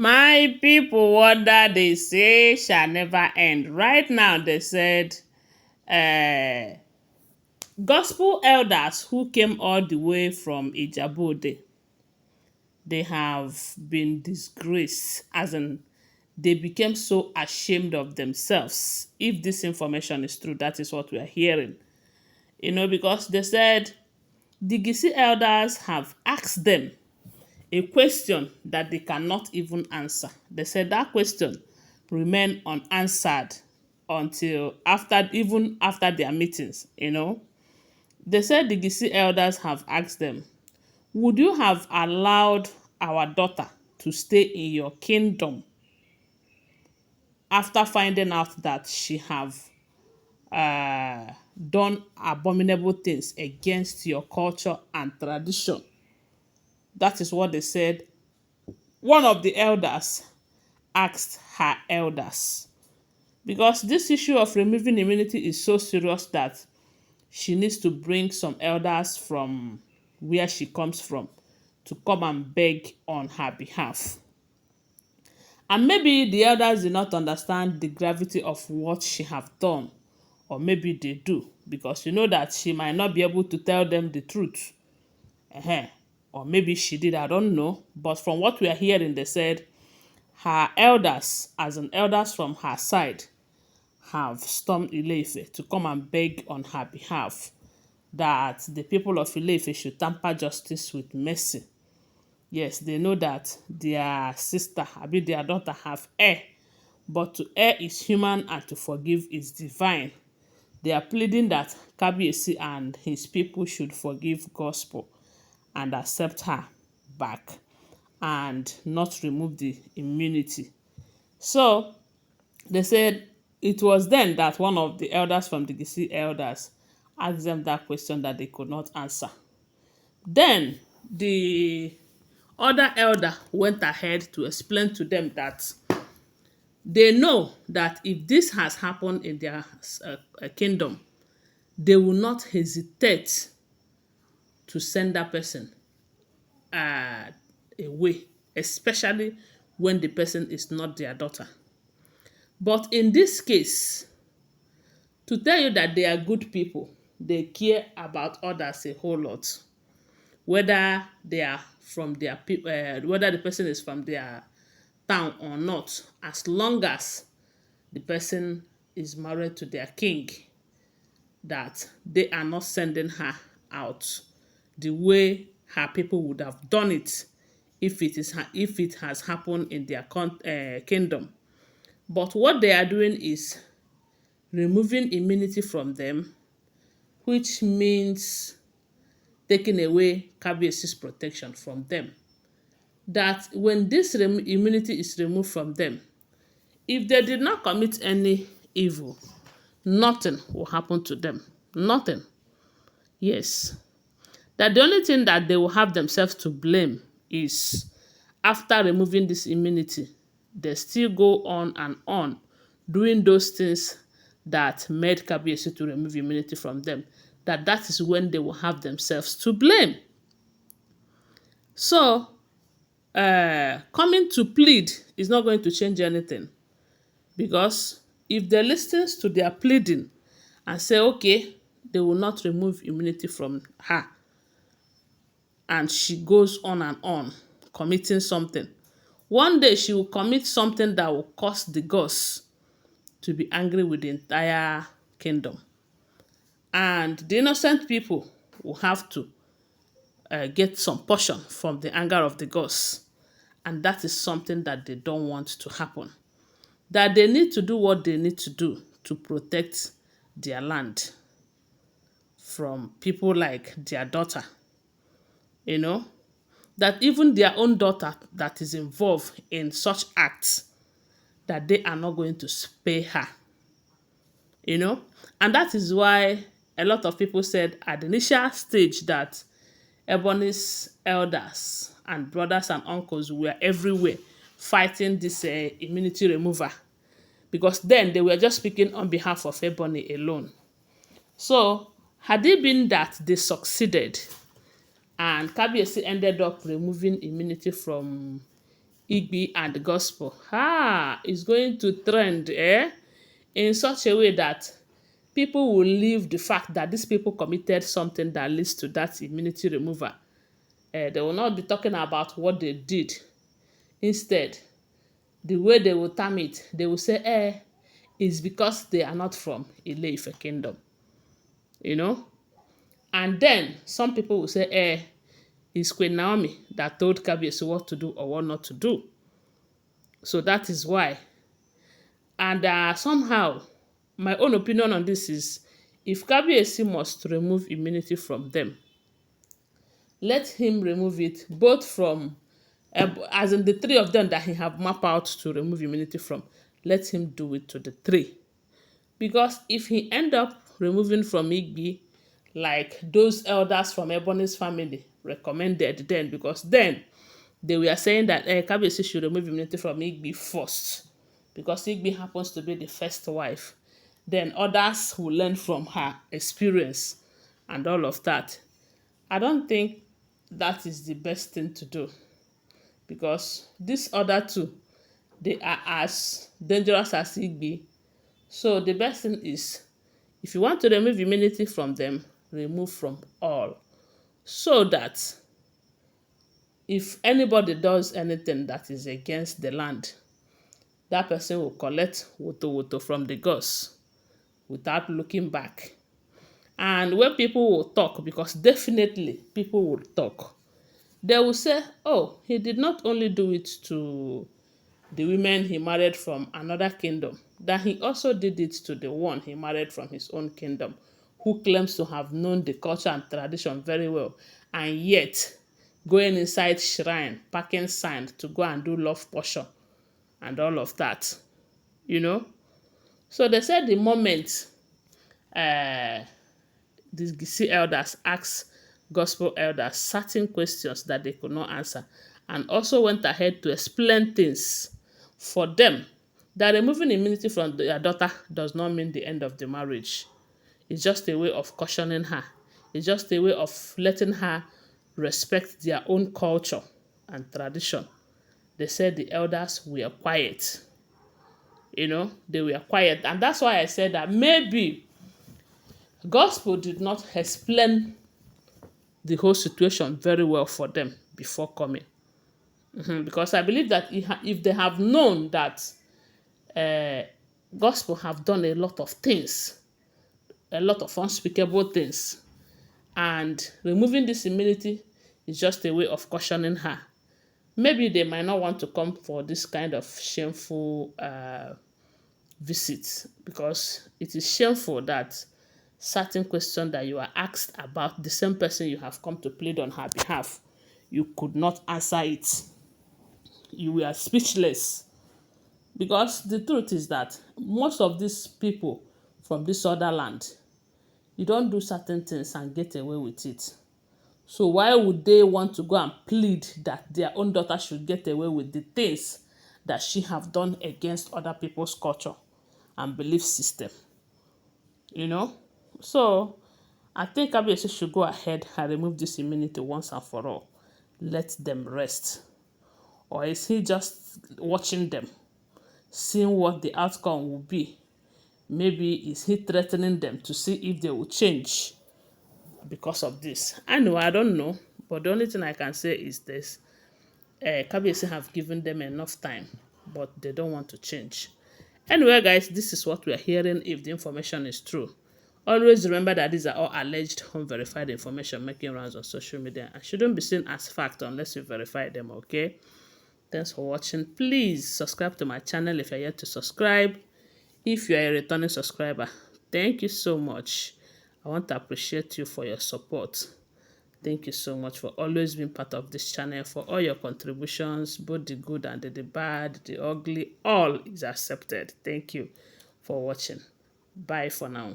My people, wonder they say shall never end. Right now, they said uh, gospel elders who came all the way from Ijabode, they have been disgraced, as in they became so ashamed of themselves. If this information is true, that is what we are hearing. Because they said the Geisi elders have asked them a question that they cannot even answer. They said that question remain unanswered until even after their meetings. They said the Geisi elders have asked them, would you have allowed our daughter to stay in your kingdom after finding out that she have uh, done abominable things against your culture and tradition? That is what they said. One of the elders asked her elders, because this issue of removing immunity is so serious that she needs to bring some elders from where she comes from to come and beg on her behalf. And maybe the elders did not understand the gravity of what she have done, or maybe they do, because you know that she might not be able to tell them the truth. Or maybe she did, I don't know. But from what we are hearing, they said her elders, as in elders from her side, have stormed Ileife to come and beg on her behalf that the people of Ileife should tamper justice with mercy. Yes, they know that their sister, abi their daughter, have erred, but to err is human and to forgive is divine. They are pleading that Kabiyesi and his people should forgive gospel and accept her back and not remove the immunity. So they said it was then that one of the elders from the Geisi elders asked them that question that they could not answer. Then the other elder went ahead to explain to them that they know that if this has happened in their kingdom, they will not hesitate to send that person uh, away, especially when the person is not their daughter. But in this case, to tell you that they are good people, they care about others a whole lot. Whether they are from their people, whether the person is from their town or not, as long as the person is married to their king, that they are not sending her out the way her people would have done it if it has happened in their kingdom. But what they are doing is removing immunity from them, which means taking away Kabiyesi's protection from them. That when this immunity is removed from them, if they did not commit any evil, nothing will happen to them. Nothing. Yes. That the only thing that they will have themselves to blame is after removing this immunity, they still go on and on doing those things that made Kabiyesi to remove immunity from them. That is when they will have themselves to blame. So, coming to plead is not going to change anything, because if they listen to their pleading and say, okay, they will not remove immunity from her, and she goes on and on committing something, one day she will commit something that will cause the gods to be angry with the entire kingdom. And the innocent people will have to get some portion from the anger of the gods. And that is something that they don't want to happen. That they need to do what they need to do to protect their land from people like their daughter. You know, that even their own daughter that is involved in such acts, that they are not going to spare her. You know, and that is why a lot of people said at the initial stage that Ebony's elders and brothers and uncles were everywhere fighting this immunity remover, because then they were just speaking on behalf of Ebony alone. So had it been that they succeeded and Kabiyesi ended up removing immunity from Igbi and the gospel. Is going to trend, in such a way that people will leave the fact that these people committed something that leads to that immunity removal. They will not be talking about what they did. Instead, the way they will term it, they will say, it's because they are not from Ile-Ife kingdom, you know. And then some people will say, it's Queen Naomi that told Kabiyesi what to do or what not to do. So that is why. And somehow, my own opinion on this is, if Kabiyesi must remove immunity from them, let him remove it both from, as in the three of them that he have mapped out to remove immunity from, let him do it to the three. Because if he end up removing from Igbi, like those elders from Ebony's family recommended then, because then they were saying that Kabiyesi should remove immunity from Igbi first, because Igbi happens to be the first wife. Then others will learn from her experience and all of that. I don't think that is the best thing to do, because these other two, they are as dangerous as Igbi. So the best thing is, if you want to remove immunity from them, remove from all. So that if anybody does anything that is against the land, that person will collect woto woto from the gods without looking back. And when people will talk, because definitely people will talk, they will say, oh, he did not only do it to the women he married from another kingdom, that he also did it to the one he married from his own kingdom, who claims to have known the culture and tradition very well, and yet going inside shrine, packing sand to go and do love portion and all of that, you know. So they said the moment uh, the Geisi elders asked gospel elders certain questions that they could not answer, and also went ahead to explain things for them, that removing immunity from their daughter does not mean the end of the marriage. It's just a way of cautioning her. It's just a way of letting her respect their own culture and tradition. They said the elders were quiet. They were quiet. And that's why I said that maybe gospel did not explain the whole situation very well for them before coming. Because I believe that if they have known that uh, gospel have done a lot of things, a lot of unspeakable things, and removing this immunity is just a way of cautioning her, maybe they might not want to come for this kind of shameful visit, because it is shameful that certain question that you are asked about the same person you have come to plead on her behalf, you could not answer it. You were speechless. Because the truth is that most of these people from this other land, you don't do certain things and get away with it. So why would they want to go and plead that their own daughter should get away with the things that she have done against other people's culture and belief system? So I think Kabiyesi should go ahead and remove this immunity once and for all. Let them rest. Or is he just watching them, seeing what the outcome will be? Maybe is he threatening them to see if they will change because of this? I don't know. But the only thing I can say is this. Kabiyesi have given them enough time, but they don't want to change. Anyway, guys, this is what we are hearing if the information is true. Always remember that these are all alleged, unverified information making rounds on social media and shouldn't be seen as fact unless you verify them, okay? Thanks for watching. Please subscribe to my channel if you're yet to subscribe. If you're a returning subscriber, thank you so much. I want to appreciate you for your support. Thank you so much for always being part of this channel, for all your contributions, both the good and the bad, the ugly, all is accepted. Thank you for watching. Bye for now.